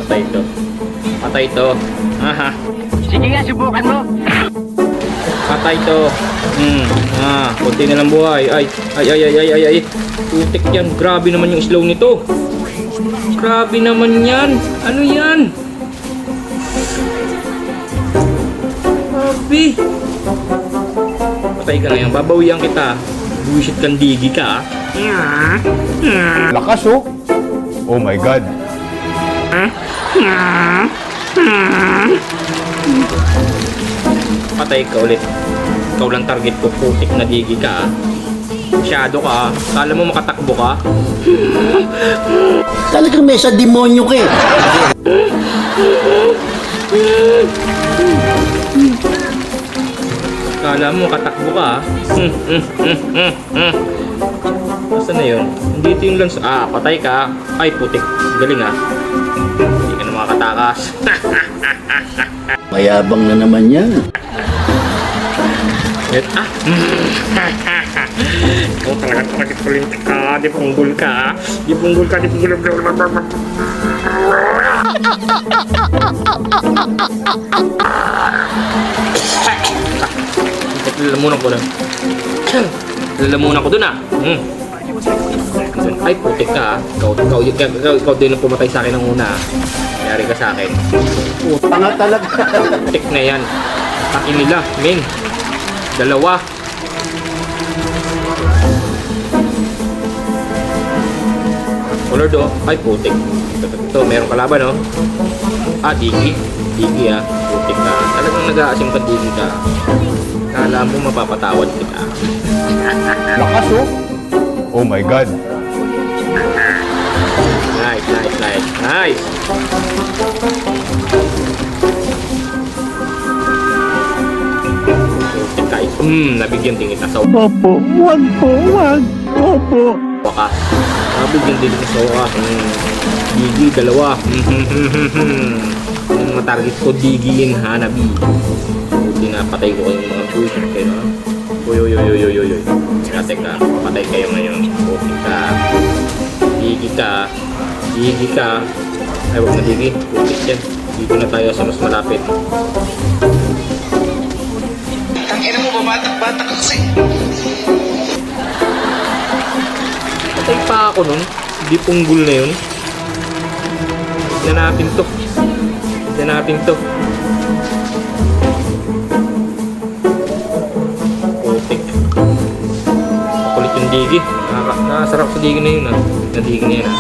Patay ito. Patay ito. Aha. Sige nga, subukan mo. Patay ito. Kunti na lang buhay. Ay. Putik yan. Grabe naman yung slow nito. Grabe naman yan. Ano yan? Grabe. Patay ka na yan. Babawian kita. Buwisit kang digi ka. Lakas oh. Oh my God. Patay ka ulit. Ikaw lang target ko. Putik na digi ka. Masyado ka. Kala mo makatakbo ka? Talagang may sa demonyo ka eh. Kala mo makatakbo ka? Saan na yun? Dito yung lang sa... patay ka. Ay, putik. Galing Hindi ka na makakatakas. Mayabang na naman yan. Ikaw talaga target kulintik ka. Di punggol ka. Di punggol. Lalamunan ko lang. Lalamunan ko dun Ay, putik ka. Ikaw din ang pumatay sa akin ng una. Nangyari ka sa akin. Tanga talaga. Putik na yan. Takin nila, men. Dalawa. Color do. Ay, putik. Ito, merong kalaban, Digi. Digi, putik ka. Talagang nag-aasim ka, digi ka. Kala mo mapapatawad kita. Lakas oh. Oh my God. Nice. Putik ka. Nabigyan din kita sa Opo, wag po, wag. Opo. waka. Nabigyan din kita sa waka. Digi, dalawa. Yung mga target ko, digiin hanabi. Buti na patay ko kayong mga bullshit kayo. Uy. Teka, patay kayo ngayon. Putik ka. Digi ka. Ay, wag na digi. Putik yan. Dito na tayo sa mas malapit. Tangina mo, babatak-batak ka kasi. Patay pa ako nun. Hindi punggol na yun. Tignan natin to. Putik. Makulit yung digi. Nakasarap sa digi na yun Nadigi na yun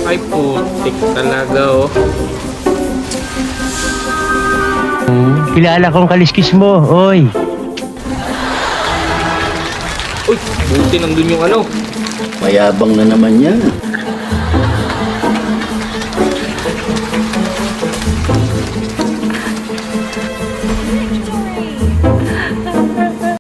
Ay, putik talaga Kilala kong kaliskis mo, oy. Uy, buti nandun yung Mayabang na naman yan.